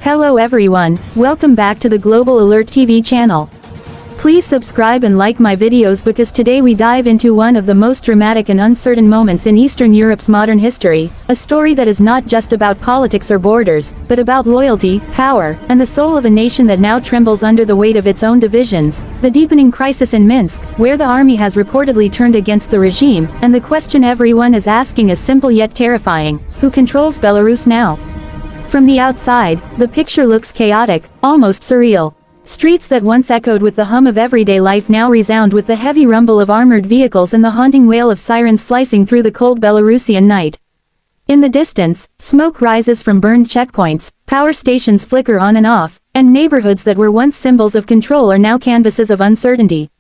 Hello everyone, welcome back to the Global Alert TV channel. Please subscribe and like my videos because today we dive into one of the most dramatic and uncertain moments in Eastern Europe's modern history, a story that is not just about politics or borders, but about loyalty, power, and the soul of a nation that now trembles under the weight of its own divisions, the deepening crisis in Minsk, where the army has reportedly turned against the regime, and the question everyone is asking is simple yet terrifying: who controls Belarus now? From the outside, the picture looks chaotic, almost surreal. Streets that once echoed with the hum of everyday life now resound with the heavy rumble of armored vehicles and the haunting wail of sirens slicing through the cold Belarusian night. In the distance, smoke rises from burned checkpoints, power stations flicker on and off, and neighborhoods that were once symbols of control are now canvases of uncertainty.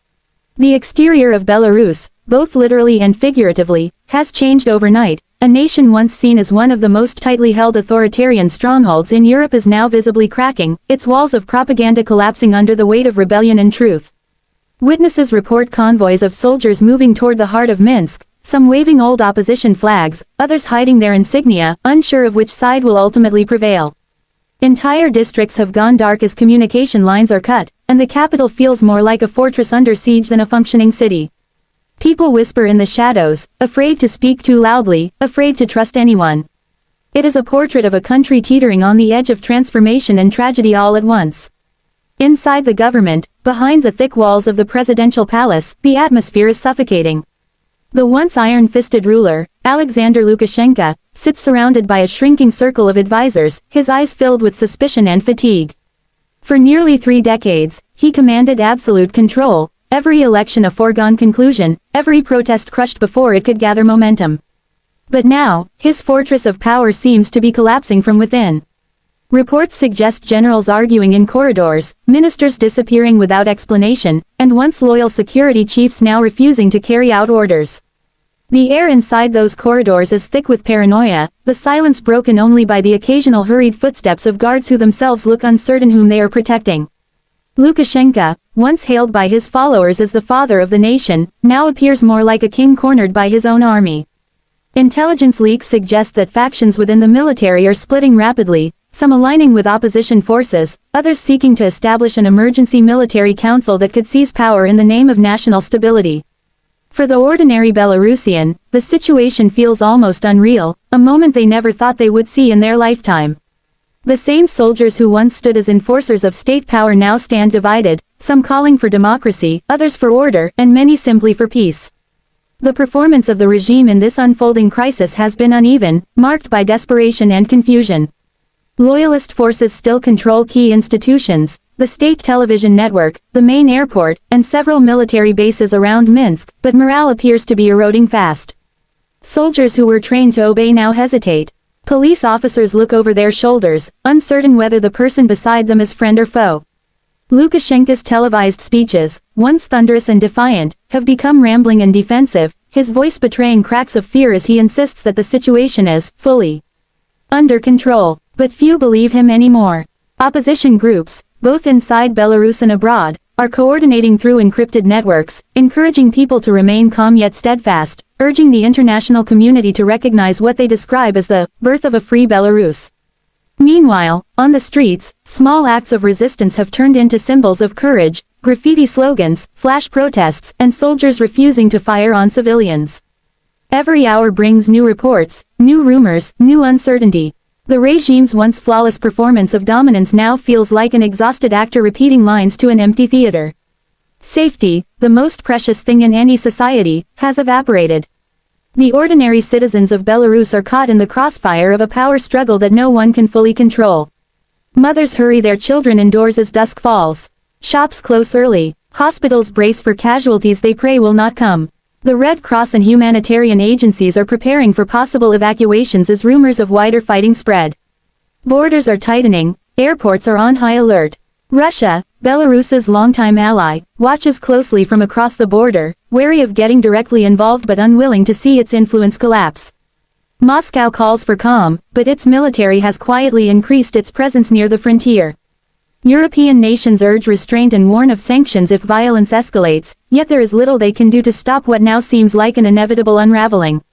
The exterior of Belarus, both literally and figuratively, has changed overnight. A nation once seen as one of the most tightly held authoritarian strongholds in Europe is now visibly cracking, its walls of propaganda collapsing under the weight of rebellion and truth. Witnesses report convoys of soldiers moving toward the heart of Minsk, some waving old opposition flags, others hiding their insignia, unsure of which side will ultimately prevail. Entire districts have gone dark as communication lines are cut, and the capital feels more like a fortress under siege than a functioning city. People whisper in the shadows, afraid to speak too loudly, afraid to trust anyone. It is a portrait of a country teetering on the edge of transformation and tragedy all at once. Inside the government, behind the thick walls of the presidential palace, the atmosphere is suffocating. The once iron-fisted ruler, Alexander Lukashenko, sits surrounded by a shrinking circle of advisors, his eyes filled with suspicion and fatigue. For nearly 3 decades, he commanded absolute control. Every election a foregone conclusion, every protest crushed before it could gather momentum. But now, his fortress of power seems to be collapsing from within. Reports suggest generals arguing in corridors, ministers disappearing without explanation, and once loyal security chiefs now refusing to carry out orders. The air inside those corridors is thick with paranoia, the silence broken only by the occasional hurried footsteps of guards who themselves look uncertain whom they are protecting. Lukashenko, once hailed by his followers as the father of the nation, now appears more like a king cornered by his own army. Intelligence leaks suggest that factions within the military are splitting rapidly, some aligning with opposition forces, others seeking to establish an emergency military council that could seize power in the name of national stability. For the ordinary Belarusian, the situation feels almost unreal, a moment they never thought they would see in their lifetime. The same soldiers who once stood as enforcers of state power now stand divided, some calling for democracy, others for order, and many simply for peace. The performance of the regime in this unfolding crisis has been uneven, marked by desperation and confusion. Loyalist forces still control key institutions, the state television network, the main airport, and several military bases around Minsk, but morale appears to be eroding fast. Soldiers who were trained to obey now hesitate. Police officers look over their shoulders, uncertain whether the person beside them is friend or foe. Lukashenko's televised speeches, once thunderous and defiant, have become rambling and defensive, his voice betraying cracks of fear as he insists that the situation is fully under control. But few believe him anymore. Opposition groups, both inside Belarus and abroad, are coordinating through encrypted networks, encouraging people to remain calm yet steadfast, urging the international community to recognize what they describe as the birth of a free Belarus. Meanwhile, on the streets, small acts of resistance have turned into symbols of courage, graffiti slogans, flash protests, and soldiers refusing to fire on civilians. Every hour brings new reports, new rumors, new uncertainty. The regime's once flawless performance of dominance now feels like an exhausted actor repeating lines to an empty theater. Safety, the most precious thing in any society, has evaporated. The ordinary citizens of Belarus are caught in the crossfire of a power struggle that no one can fully control. Mothers hurry their children indoors as dusk falls. Shops close early. Hospitals brace for casualties they pray will not come. The Red Cross and humanitarian agencies are preparing for possible evacuations as rumors of wider fighting spread. Borders are tightening, airports are on high alert. Russia, Belarus's longtime ally, watches closely from across the border, wary of getting directly involved but unwilling to see its influence collapse. Moscow calls for calm, but its military has quietly increased its presence near the frontier. European nations urge restraint and warn of sanctions if violence escalates, yet there is little they can do to stop what now seems like an inevitable unraveling.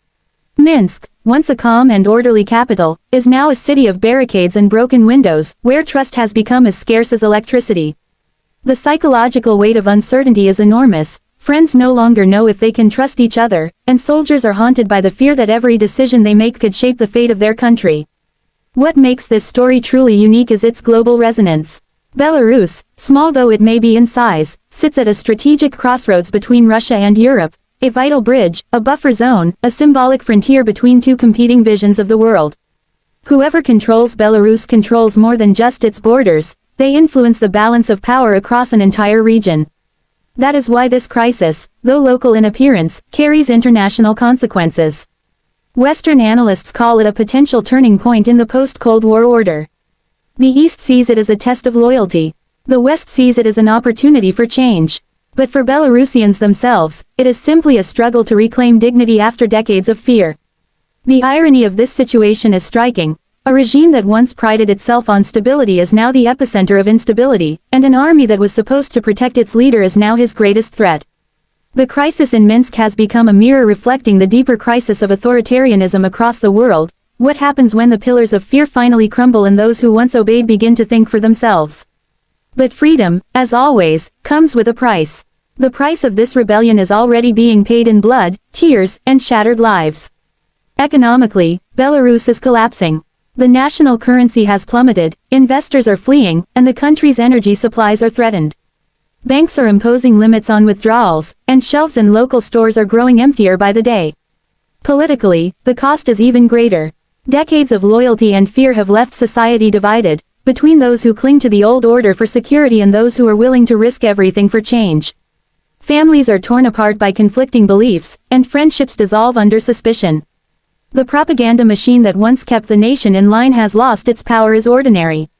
Minsk, once a calm and orderly capital, is now a city of barricades and broken windows, where trust has become as scarce as electricity. The psychological weight of uncertainty is enormous. Friends no longer know if they can trust each other, and soldiers are haunted by the fear that every decision they make could shape the fate of their country. What makes this story truly unique is its global resonance. Belarus, small though it may be in size, sits at a strategic crossroads between Russia and Europe, a vital bridge, a buffer zone, a symbolic frontier between two competing visions of the world. Whoever controls Belarus controls more than just its borders, they influence the balance of power across an entire region. That is why this crisis, though local in appearance, carries international consequences. Western analysts call it a potential turning point in the post-Cold War order. The East sees it as a test of loyalty. The West sees it as an opportunity for change. But for Belarusians themselves, it is simply a struggle to reclaim dignity after decades of fear. The irony of this situation is striking. A regime that once prided itself on stability is now the epicenter of instability, and an army that was supposed to protect its leader is now his greatest threat. The crisis in Minsk has become a mirror reflecting the deeper crisis of authoritarianism across the world. What happens when the pillars of fear finally crumble and those who once obeyed begin to think for themselves? But freedom, as always, comes with a price. The price of this rebellion is already being paid in blood, tears, and shattered lives. Economically, Belarus is collapsing. The national currency has plummeted, investors are fleeing, and the country's energy supplies are threatened. Banks are imposing limits on withdrawals, and shelves in local stores are growing emptier by the day. Politically, the cost is even greater. Decades of loyalty and fear have left society divided, between those who cling to the old order for security and those who are willing to risk everything for change. Families are torn apart by conflicting beliefs, and friendships dissolve under suspicion. The propaganda machine that once kept the nation in line has lost its power as ordinary.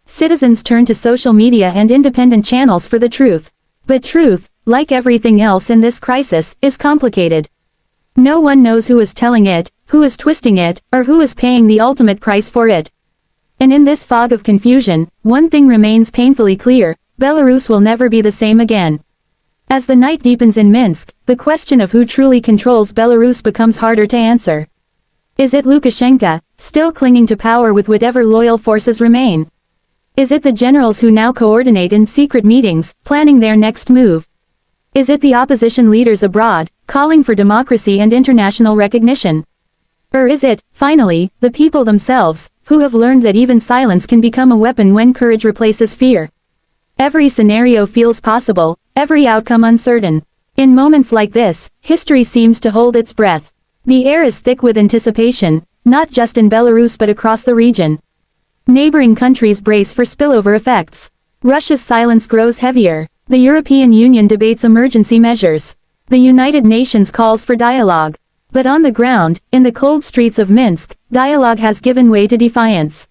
Citizens turn to social media and independent channels for the truth. But truth, like everything else in this crisis, is complicated. No one knows who is telling it, who is twisting it, or who is paying the ultimate price for it. And in this fog of confusion, one thing remains painfully clear: Belarus will never be the same again. As the night deepens in Minsk, the question of who truly controls Belarus becomes harder to answer. Is it Lukashenko, still clinging to power with whatever loyal forces remain? Is it the generals who now coordinate in secret meetings, planning their next move? Is it the opposition leaders abroad, calling for democracy and international recognition? Or is it, finally, the people themselves, who have learned that even silence can become a weapon when courage replaces fear? Every scenario feels possible, every outcome uncertain. In moments like this, history seems to hold its breath. The air is thick with anticipation, not just in Belarus but across the region. Neighboring countries brace for spillover effects. Russia's silence grows heavier. The European Union debates emergency measures. The United Nations calls for dialogue. But on the ground, in the cold streets of Minsk, dialogue has given way to defiance.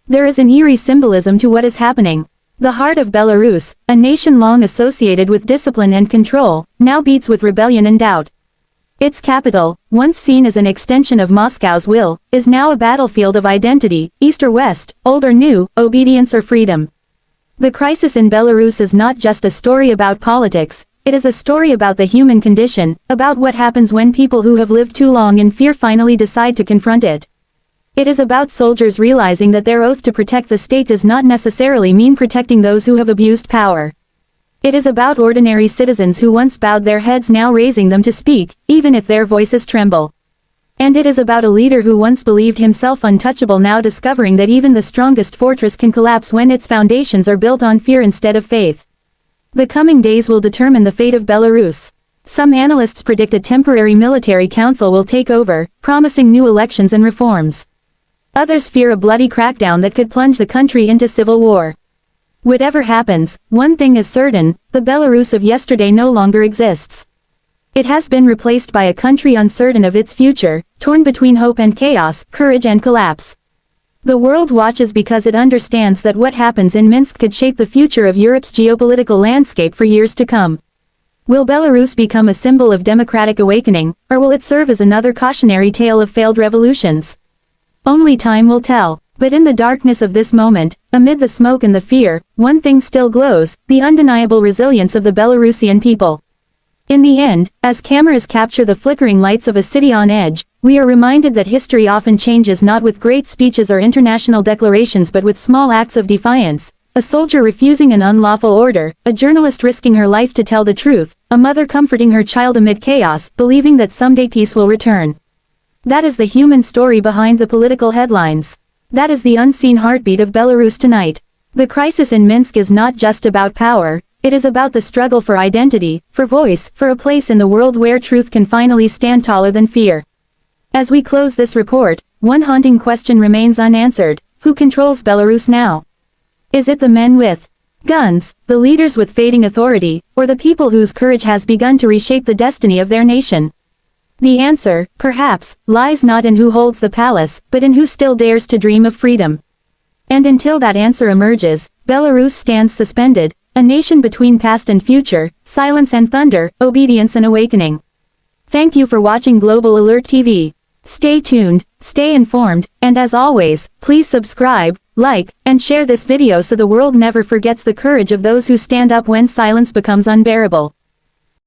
There is an eerie symbolism to what is happening. The heart of Belarus, a nation long associated with discipline and control, now beats with rebellion and doubt. Its capital, once seen as an extension of Moscow's will, is now a battlefield of identity: east or west, old or new, obedience or freedom. The crisis in Belarus is not just a story about politics, it is a story about the human condition, about what happens when people who have lived too long in fear finally decide to confront it. It is about soldiers realizing that their oath to protect the state does not necessarily mean protecting those who have abused power. It is about ordinary citizens who once bowed their heads now raising them to speak, even if their voices tremble. And it is about a leader who once believed himself untouchable now discovering that even the strongest fortress can collapse when its foundations are built on fear instead of faith. The coming days will determine the fate of Belarus. Some analysts predict a temporary military council will take over, promising new elections and reforms. Others fear a bloody crackdown that could plunge the country into civil war. Whatever happens, one thing is certain: the Belarus of yesterday no longer exists. It has been replaced by a country uncertain of its future, torn between hope and chaos, courage and collapse. The world watches because it understands that what happens in Minsk could shape the future of Europe's geopolitical landscape for years to come. Will Belarus become a symbol of democratic awakening, or will it serve as another cautionary tale of failed revolutions? Only time will tell. But in the darkness of this moment, amid the smoke and the fear, one thing still glows: the undeniable resilience of the Belarusian people. In the end, as cameras capture the flickering lights of a city on edge, we are reminded that history often changes not with great speeches or international declarations but with small acts of defiance. A soldier refusing an unlawful order, a journalist risking her life to tell the truth, a mother comforting her child amid chaos, believing that someday peace will return. That is the human story behind the political headlines. That is the unseen heartbeat of Belarus tonight. The crisis in Minsk is not just about power, it is about the struggle for identity, for voice, for a place in the world where truth can finally stand taller than fear. As we close this report, one haunting question remains unanswered: who controls Belarus now? Is it the men with guns, the leaders with fading authority, or the people whose courage has begun to reshape the destiny of their nation? The answer, perhaps, lies not in who holds the palace, but in who still dares to dream of freedom. And until that answer emerges, Belarus stands suspended, a nation between past and future, silence and thunder, obedience and awakening. Thank you for watching Global Alert TV. Stay tuned, stay informed, and as always, please subscribe, like, and share this video so the world never forgets the courage of those who stand up when silence becomes unbearable.